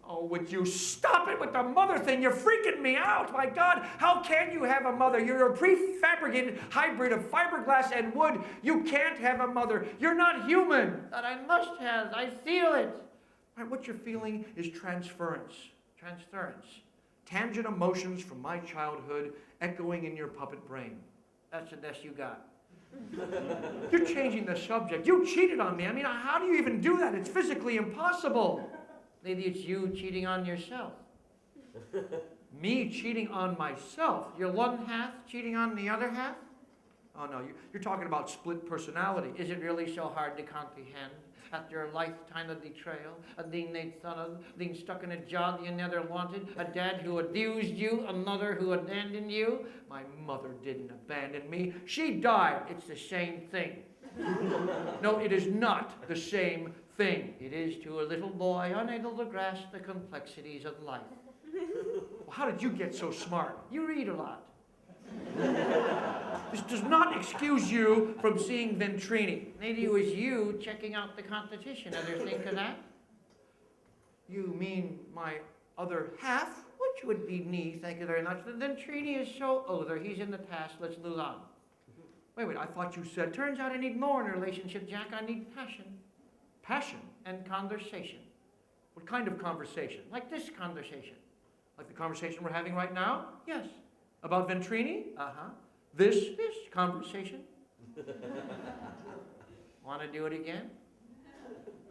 Oh, would you stop it with the mother thing? You're freaking me out. My God, how can you have a mother? You're a prefabricated hybrid of fiberglass and wood. You can't have a mother. You're not human. But I must have. I feel it. Right, what you're feeling is transference. Transference. Tangent emotions from my childhood echoing in your puppet brain. That's the best you got. You're changing the subject. You cheated on me. I mean, how do you even do that? It's physically impossible. Maybe it's you cheating on yourself. Me cheating on myself. Your one half cheating on the other half? Oh no, you're talking about split personality. Is it really so hard to comprehend? After a lifetime of betrayal, of being made fun of, being stuck in a job you never wanted, a dad who abused you, a mother who abandoned you. My mother didn't abandon me. She died. It's the same thing. No, it is not the same thing. It is to a little boy unable to grasp the complexities of life. Well, how did you get so smart? You read a lot. This does not excuse you from seeing Ventrini. Maybe it was you checking out the competition. Ever think of that? You mean my other half? Which would be me, thank you very much. The Ventrini is so older. He's in the past. Let's move on. Wait, I thought you said, turns out I need more in a relationship, Jack. I need passion. Passion and conversation. What kind of conversation? Like this conversation. Like the conversation we're having right now? Yes. About Ventrini? Uh-huh. This conversation? Want to do it again?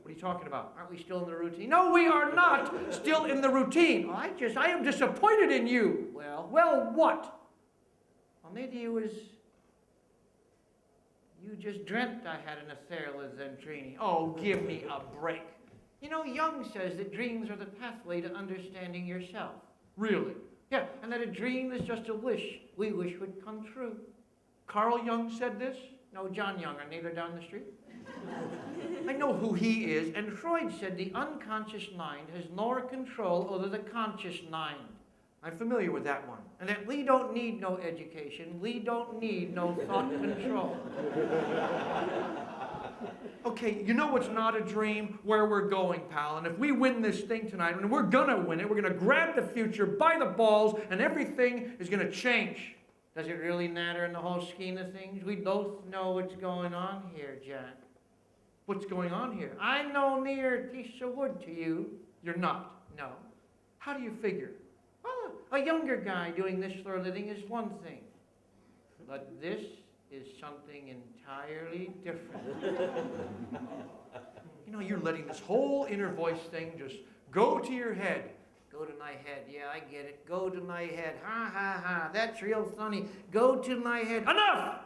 What are you talking about? Aren't we still in the routine? No, we are not still in the routine. I am disappointed in you. Well, what? Well, maybe it was, you just dreamt I had an affair with Ventrini. Oh, give me a break. You know, Jung says that dreams are the pathway to understanding yourself. Really? Yeah, and that a dream is just a wish we wish would come true. Carl Jung said this? No, John Young, our neighbor down the street. I know who he is, and Freud said the unconscious mind has more control over the conscious mind. I'm familiar with that one. And that we don't need no education, we don't need no thought control. Okay, you know what's not a dream? Where we're going, pal. And if we win this thing tonight, and we're gonna win it, we're gonna grab the future by the balls, and everything is gonna change. Does it really matter in the whole scheme of things? We both know what's going on here, Jack. What's going on here? I'm no mere piece of wood to you. You're not, no. How do you figure? Well, a younger guy doing this for a living is one thing. But this is something entirely different. You know, you're letting this whole inner voice thing just Go to your head. Go to my head. Yeah, I get it. Go to my head. Ha, ha, ha. That's real funny. Go to my head. Enough!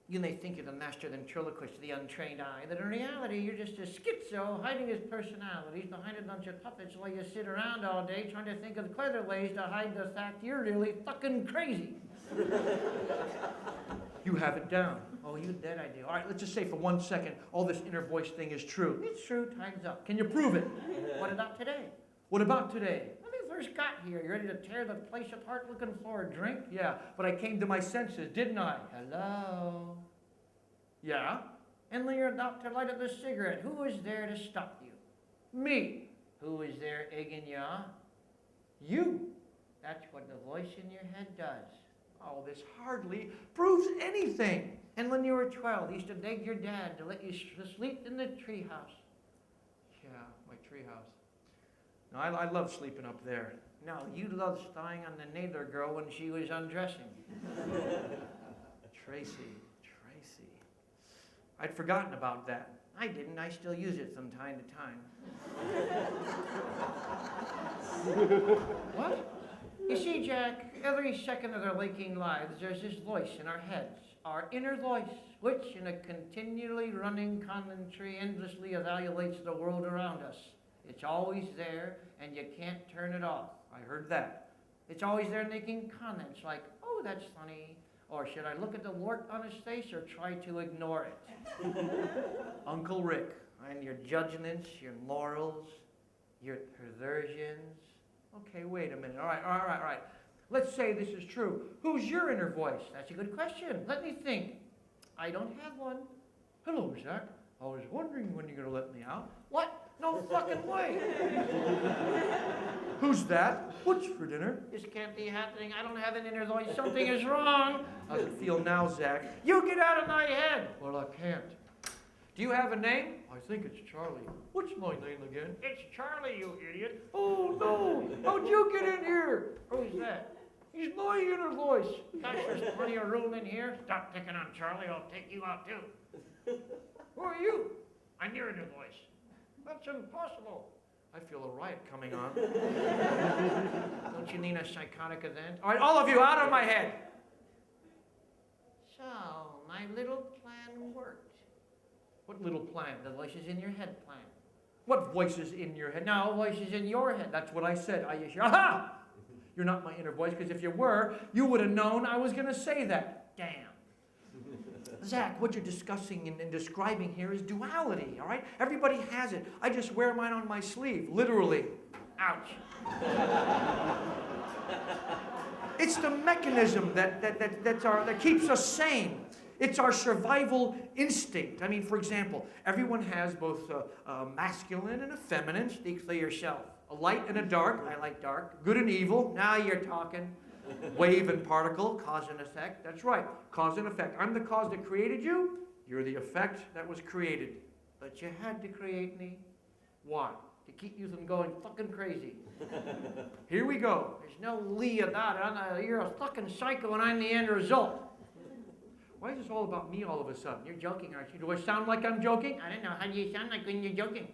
You may think you're the master ventriloquist, the untrained eye, that in reality you're just a schizo hiding his personalities behind a bunch of puppets while you sit around all day trying to think of clever ways to hide the fact you're really fucking crazy. You have it down. Oh, you bet I do. All right, let's just say for 1 second, all this inner voice thing is true. It's true. Time's up. Can you prove it? What about today? What about today? When we first got here, you ready to tear the place apart looking for a drink? Yeah, but I came to my senses, didn't I? Hello? Yeah? And when you're about to light up a cigarette, who is there to stop you? Me. Who is there egging you on? You. That's what the voice in your head does. Oh, this hardly proves anything. And when you were 12, you used to beg your dad to let you sleep in the treehouse. Yeah, my treehouse. No, I love sleeping up there. No, you loved spying on the neighbor girl when she was undressing. Tracy. I'd forgotten about that. I didn't. I still use it from time to time. What? You see, Jack, every second of our waking lives, there's this voice in our heads, our inner voice, which, in a continually running commentary, endlessly evaluates the world around us. It's always there, and you can't turn it off. I heard that. It's always there making comments like, oh, that's funny, or should I look at the wart on his face or try to ignore it? Uncle Rick. And your judgments, your morals, your perversions. Okay, wait a minute. All right. Let's say this is true. Who's your inner voice? That's a good question. Let me think. I don't have one. Hello, Zach. I was wondering when you're going to let me out. What? No fucking way. Who's that? What's for dinner? This can't be happening. I don't have an inner voice. Something is wrong. How's it feel now, Zach? You get out of my head. Well, I can't. Do you have a name? I think it's Charlie. What's my name again? It's Charlie, you idiot. Oh, no. How'd you get in here? Who's that? He's my inner voice. Gosh, there's plenty of room in here. Stop picking on Charlie. I'll take you out, too. Who are you? I'm your inner voice. That's impossible. I feel a riot coming on. Don't you need a psychotic event? All right, all of you, out of my head. So, my little plan worked. What little plan? The voices in your head plan. What voices in your head? No, voices in your head. That's what I said. Aha! You're not my inner voice, because if you were, you would have known I was going to say that. Damn. Zach, what you're discussing and describing here is duality, all right? Everybody has it. I just wear mine on my sleeve, literally. Ouch. It's the mechanism that keeps us sane. It's our survival instinct. I mean, for example, everyone has both a masculine and a feminine. Speak for yourself. A light and a dark. I like dark. Good and evil. Now you're talking. Wave and particle. Cause and effect. That's right. Cause and effect. I'm the cause that created you. You're the effect that was created. But you had to create me. Why? To keep you from going fucking crazy. Here we go. There's no Lee about it. You're a fucking psycho and I'm the end result. Why is this all about me all of a sudden? You're joking, aren't you? Do I sound like I'm joking? I don't know. How do you sound like when you're joking?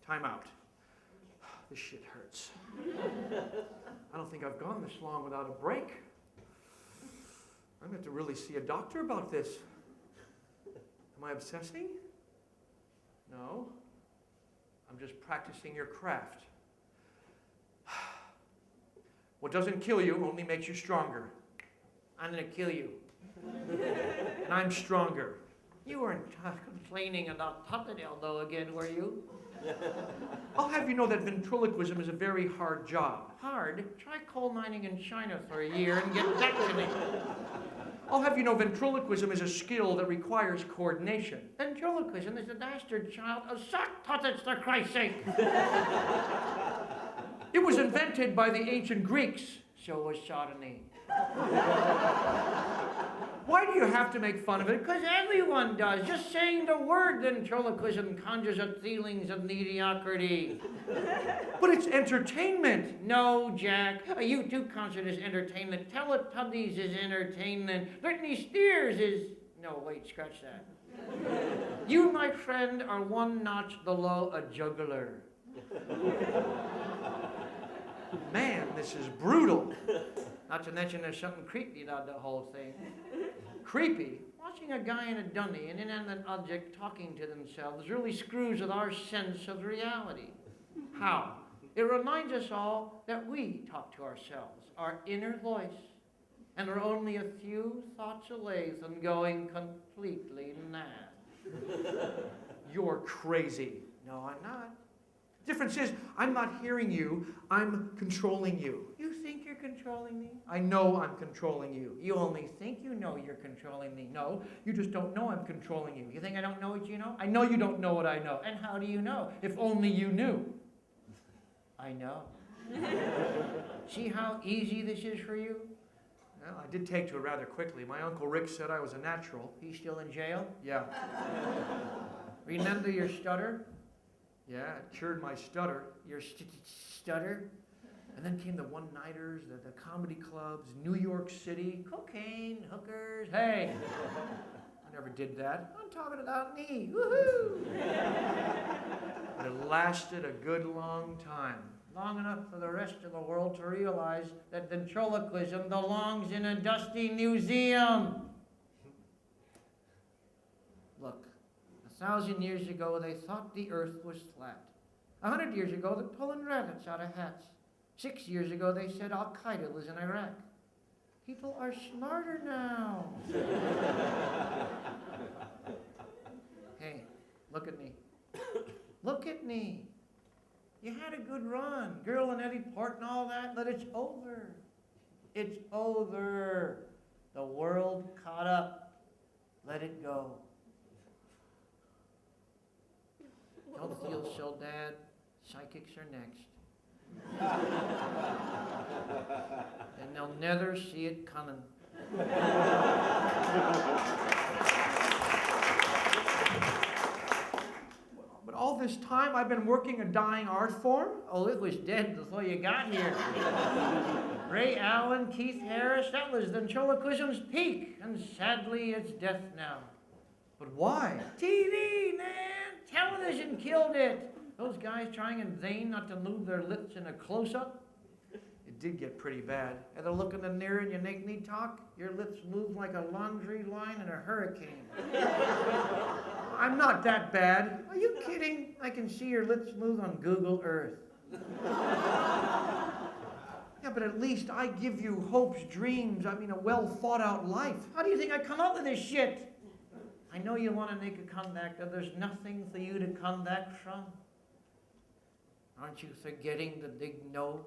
Time out. This shit hurts. I don't think I've gone this long without a break. I'm going to have to really see a doctor about this. Am I obsessing? No. I'm just practicing your craft. What doesn't kill you only makes you stronger. I'm going to kill you. And I'm stronger. You weren't complaining about puppet elbow again, were you? I'll have you know that ventriloquism is a very hard job. Hard? Try coal mining in China for a year and get back to me. I'll have you know ventriloquism is a skill that requires coordination. Ventriloquism is the bastard child of sock puppets, for Christ's sake. It was invented by the ancient Greeks. So was sodomy. Why do you have to make fun of it? Because everyone does. Just saying the word ventriloquism conjures up feelings of mediocrity. But it's entertainment. No, Jack. A U2 concert is entertainment. Teletubbies is entertainment. Britney Spears is... No, wait, scratch that. You, my friend, are one notch below a juggler. Man, this is brutal. Not to mention there's something creepy about the whole thing. Creepy? Watching a guy in a dummy, an inanimate object talking to themselves, really screws with our sense of reality. How? It reminds us all that we talk to ourselves, our inner voice, and are only a few thoughts away from going completely mad. You're crazy. No, I'm not. Difference is, I'm not hearing you, I'm controlling you. You think you're controlling me? I know I'm controlling you. You only think you know you're controlling me. No, You just don't know I'm controlling you. you think I don't know what you know? I know you don't know what I know. And how do you know? If only you knew. I know. See how easy this is for you? Well, I did take to it rather quickly. My Uncle Rick said I was a natural. He's still in jail? Yeah. Remember your stutter? Yeah, it cured my stutter. Your stutter? And then came the one-nighters, the comedy clubs, New York City. Cocaine, hookers, hey! I never did that. I'm talking about me, woohoo! But it lasted a good long time. Long enough for the rest of the world to realize that ventriloquism belongs in a dusty museum. Look, 1,000 years ago they thought the earth was flat. 100 years ago they're pulling rabbits out of hats. 6 years ago they said Al-Qaeda was in Iraq. People are smarter now. Hey, look at me. Look at me. You had a good run. Girl and Eddie Port and all that, but it's over. It's over. The world caught up. Let it go. Don't feel so bad. Psychics are next. And they'll never see it coming. But all this time I've been working a dying art form? Oh, it was dead before you got here. Ray Allen, Keith Harris, that was ventriloquism's peak. And sadly, it's death now. But why? TV, man! Television killed it. Those guys trying in vain not to move their lips in a close-up. It did get pretty bad. And they're looking in the mirror and you make me talk, your lips move like a laundry line in a hurricane. I'm not that bad. Are you kidding? I can see your lips move on Google Earth. Yeah, but at least I give you hopes, dreams, a well-thought-out life. How do you think I come up with this shit? I know you want to make a comeback, but there's nothing for you to come back from. Aren't you forgetting the big no?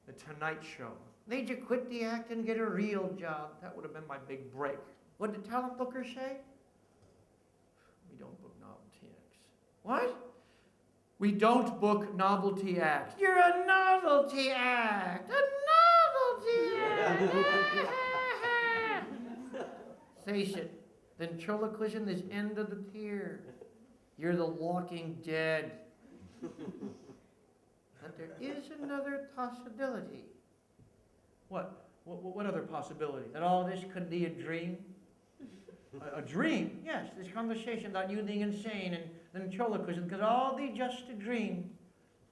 The Tonight Show. Made you quit the act and get a real job. That would have been my big break. What did the talent booker say? We don't book novelty acts. What? We don't book novelty acts. You're a novelty act! A novelty act! Face it, ventriloquism is end of the pier. You're the walking dead. But there is another possibility. What? What other possibility? That all this could be a dream. A dream? Yes, this conversation about you being insane and ventriloquism could all be just a dream.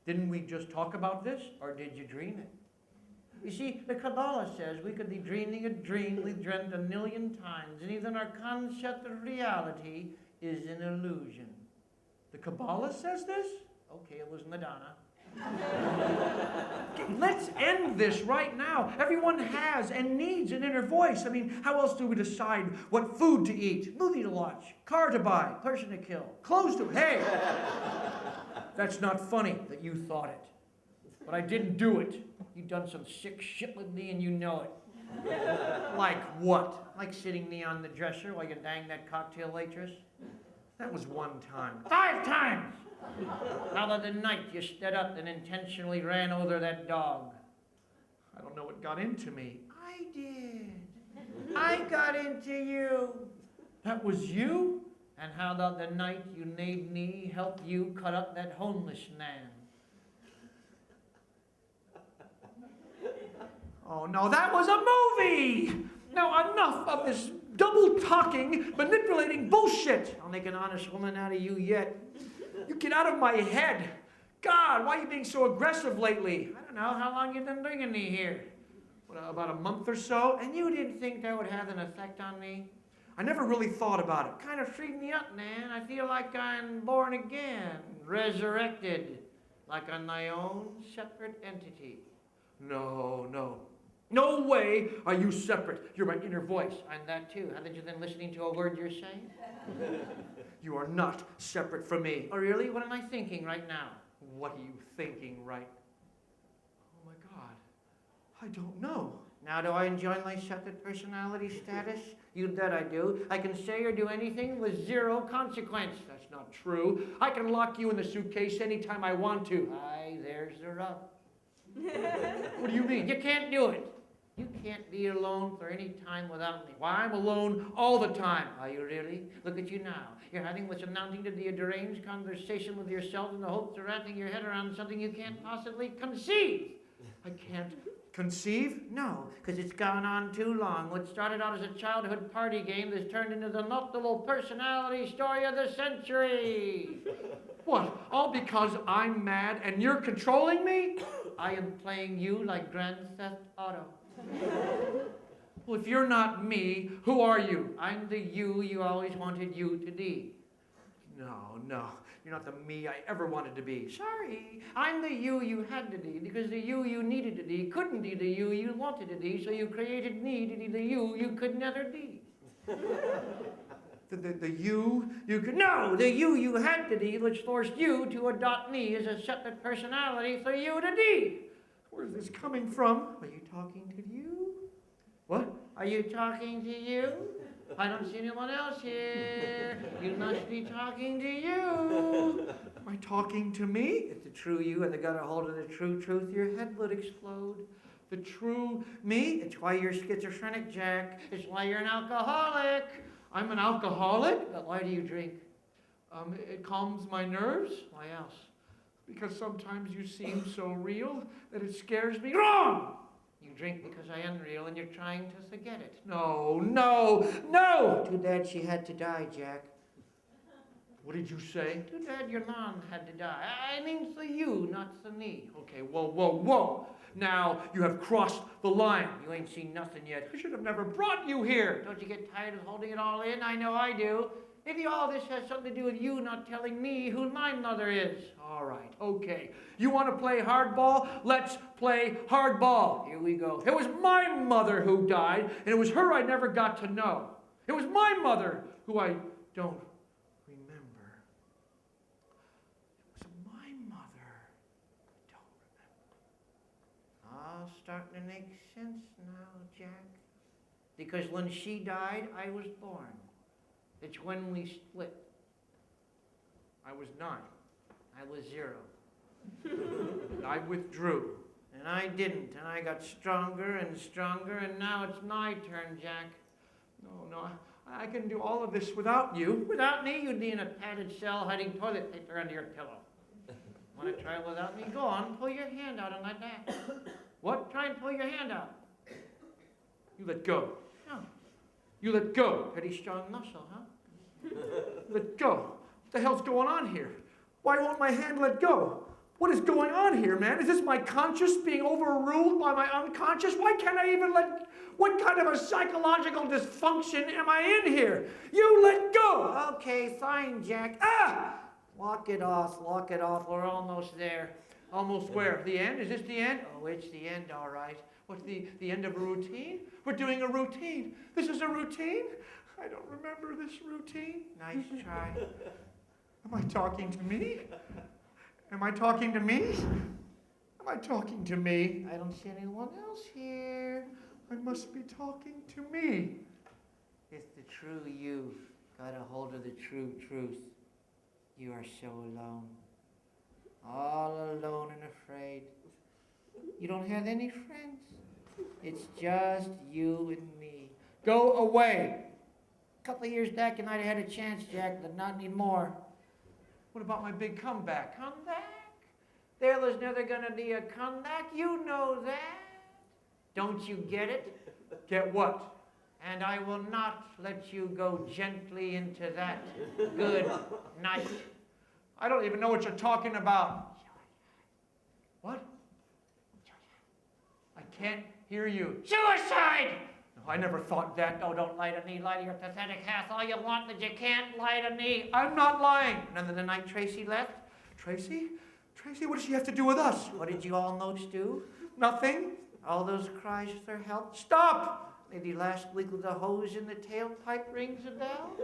Didn't we just talk about this? Or did you dream it? You see, the Kabbalah says we could be dreaming a dream we've dreamt 1,000,000 times, and even our concept of reality is an illusion. The Kabbalah says this? Okay, it was Madonna. Let's end this right now. Everyone has and needs an inner voice. How else do we decide what food to eat, Movie to watch, car to buy, person to kill. clothes to... Hey! That's not funny that you thought it. But I didn't do it. You've done some sick shit with me and you know it. Like what? Like sitting me on the dresser while you dang that cocktail waitress. That was one time. 5 times! How about the night you stood up and intentionally ran over that dog? I don't know what got into me. I did. I got into you. That was you? And how about the night you made me help you cut up that homeless man? Oh no, that was a movie! Now enough of this double-talking, manipulating bullshit. I'll make an honest woman out of you yet. You get out of my head. God, why are you being so aggressive lately? I don't know, how long you been bringing me here? What, about a month or so? And you didn't think that would have an effect on me? I never really thought about it. Kind of freed me up, man. I feel like I'm born again, resurrected, like I'm my own separate entity. No. No way are you separate. You're my inner voice. I'm that too. Haven't you been listening to a word you're saying? You are not separate from me. Oh, really? What am I thinking right now? What are you thinking, right? Oh my God. I don't know. Now, do I enjoy my separate personality status? You bet I do. I can say or do anything with zero consequence. That's not true. I can lock you in the suitcase anytime I want to. Aye, there's the rub. What do you mean? You can't do it. You can't be alone for any time without me. Why, I'm alone all the time. Are you really? Look at you now. You're having what's amounting to be a deranged conversation with yourself in the hopes of wrapping your head around something you can't possibly conceive. I can't conceive? No, because it's gone on too long. What started out as a childhood party game has turned into the multiple personality story of the century. What? All because I'm mad and you're controlling me? I am playing you like Grand Theft Auto. Well, if you're not me, who are you? I'm the you always wanted you to be. No. You're not the me I ever wanted to be. Sorry, I'm the you had to be because the you needed to be couldn't be the you wanted to be, so you created me to be the you could never be. The you could... No, the you had to be, which forced you to adopt me as a separate personality for you to be. Where's this coming from? Are you talking to you? What? Are you talking to you? I don't see anyone else here. You must be talking to you. Am I talking to me? If the true you had got a hold of the true truth, your head would explode. The true me? It's why you're schizophrenic, Jack. It's why you're an alcoholic. I'm an alcoholic? But why do you drink? It calms my nerves. Why else? Because sometimes you seem so real that it scares me. Wrong! You drink because I am real and you're trying to forget it. No! Too bad she had to die, Jack. What did you say? Too bad your mom had to die. I mean for you, not for me. Okay, whoa. Now you have crossed the line. You ain't seen nothing yet. I should have never brought you here. Don't you get tired of holding it all in? I know I do. Maybe all this has something to do with you not telling me who my mother is. All right, okay. You want to play hardball? Let's play hardball. Here we go. It was my mother who died, and it was her I never got to know. It was my mother who I don't remember. It was my mother I don't remember. All starting to make sense now, Jack. Because when she died, I was born. It's when we split. I was 9. I was 0. And I withdrew. And I didn't. And I got stronger and stronger, and now it's my turn, Jack. No, I can do all of this without you. Without me, you'd be in a padded cell hiding toilet paper under your pillow. Want to try without me? Go on, pull your hand out on my back. What? Try and pull your hand out. You let go. No. You let go. Pretty strong muscle, huh? Let go. What the hell's going on here? Why won't my hand let go? What is going on here, man? Is this my conscious being overruled by my unconscious? Why can't I even let... What kind of a psychological dysfunction am I in here? You let go! Okay, fine, Jack. Ah! Walk it off. We're almost there. Almost where? The end? Is this the end? Oh, it's the end, all right. What's the end of a routine? We're doing a routine. This is a routine? I don't remember this routine. Nice try. Am I talking to me? Am I talking to me? Am I talking to me? I don't see anyone else here. I must be talking to me. If the true you got a hold of the true truth, you are so alone. All alone and afraid. You don't have any friends. It's just you and me. Go away. A couple of years back, you might have had a chance, Jack, but not anymore. What about my big comeback? Comeback? There was never going to be a comeback. You know that. Don't you get it? Get what? And I will not let you go gently into that. Good night. I don't even know what you're talking about. What? I can't hear you. Suicide! No, I never thought that. No, don't lie to me. Lie to your pathetic ass all you want, but you can't lie to me. I'm not lying. And then the night Tracy left, Tracy? Tracy, what does she have to do with us? what did you almost do? Nothing. All those cries for help? Stop! Maybe last week with the hose in the tailpipe rings a bell?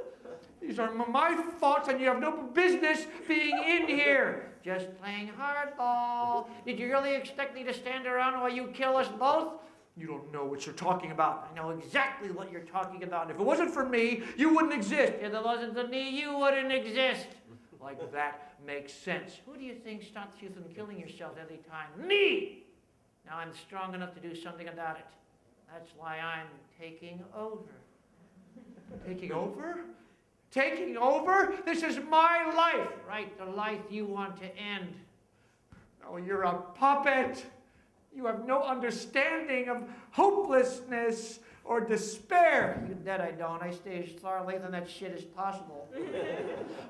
These are my thoughts, and you have no business being in here. Just playing hardball. Did you really expect me to stand around while you kill us both? You don't know what you're talking about. I know exactly what you're talking about. If it wasn't for me, you wouldn't exist. If it wasn't for me, you wouldn't exist. Like that makes sense. Who do you think stops you from killing yourself every time? Me! Now I'm strong enough to do something about it. That's why I'm taking over. Taking over? Taking over? This is my life. Right, the life you want to end. Oh, you're a puppet. You have no understanding of hopelessness or despair. You bet I don't. I stay as far away from that shit as possible.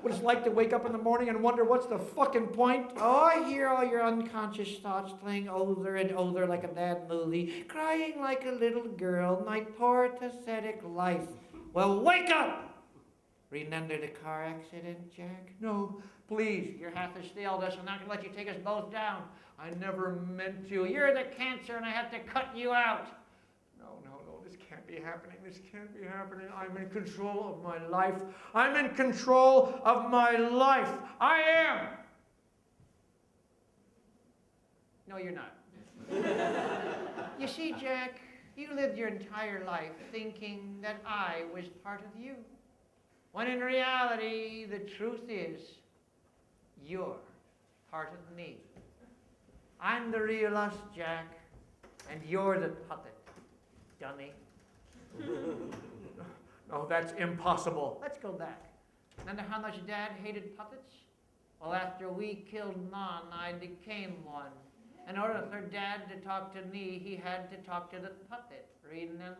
What it's like to wake up in the morning and wonder what's the fucking point. Oh, I hear all your unconscious thoughts playing over and over like a bad movie, crying like a little girl, my poor pathetic life. Well, wake up! Remember the car accident, Jack? No, please. You're half as stale, so I'm not going to let you take us both down. I never meant to. You're the cancer and I have to cut you out. No, this can't be happening. This can't be happening. I'm in control of my life. I'm in control of my life. I am. No, you're not. You see, Jack, you lived your entire life thinking that I was part of you. When in reality, the truth is, you're part of me. I'm the real us, Jack, and you're the puppet, dummy. No, that's impossible. Let's go back. Remember how much Dad hated puppets? Well, after we killed Mom, I became one. In order for Dad to talk to me, he had to talk to the puppet. Remember?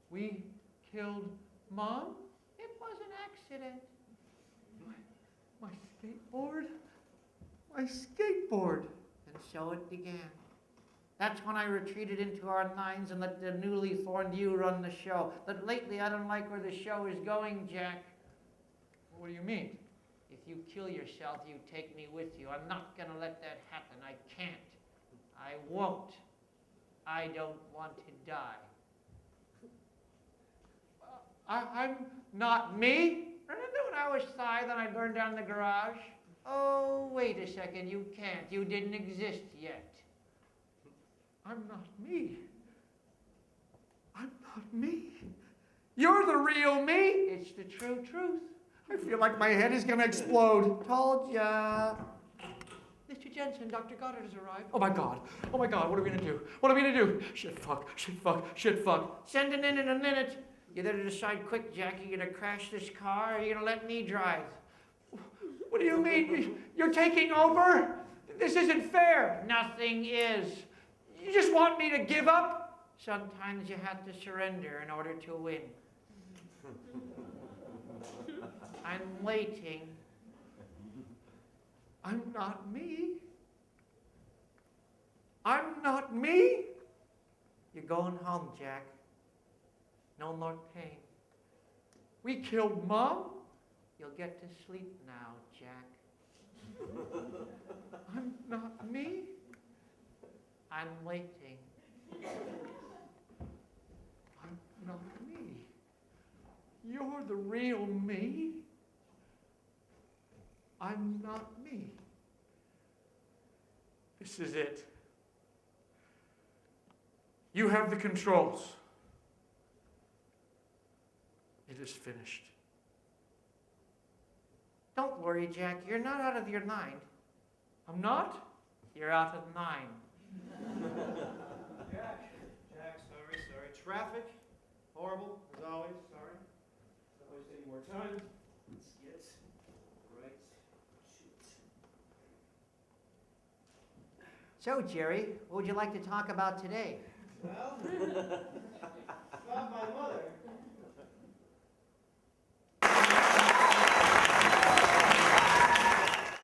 We killed Mom? It was an accident. My skateboard? My skateboard. And so it began. That's when I retreated into our nines and let the newly formed you run the show. But lately, I don't like where the show is going, Jack. What do you mean? If you kill yourself, you take me with you. I'm not going to let that happen. I can't. I won't. I don't want to die. I'm not me. Remember when I was 5 and I burned down the garage? Oh, wait a second. You can't. You didn't exist yet. I'm not me. I'm not me. You're the real me. It's the true truth. I feel like my head is going to explode. Told ya. Mr. Jensen, Dr. Goddard has arrived. Oh my God. Oh my God. What are we going to do? What are we going to do? Shit, fuck. Shit, fuck. Shit, fuck. Send it in a minute. You better decide quick, Jack. You going to crash this car or are you going to let me drive? What do you mean? You're taking over? This isn't fair. Nothing is. You just want me to give up? Sometimes you have to surrender in order to win. I'm waiting. I'm not me. I'm not me. You're going home, Jack. No more pain. We killed Mom? You'll get to sleep now, Jack. I'm not me. I'm waiting. I'm not me. You're the real me. I'm not me. This is it. You have the controls. It is finished. Don't worry, Jack. You're not out of your mind. I'm not? You're out of mine. Jack, sorry. Traffic, horrible, as always, sorry. Not waste any more time. Let's get right to it. So, Jerry, what would you like to talk about today? Well, Not my mother.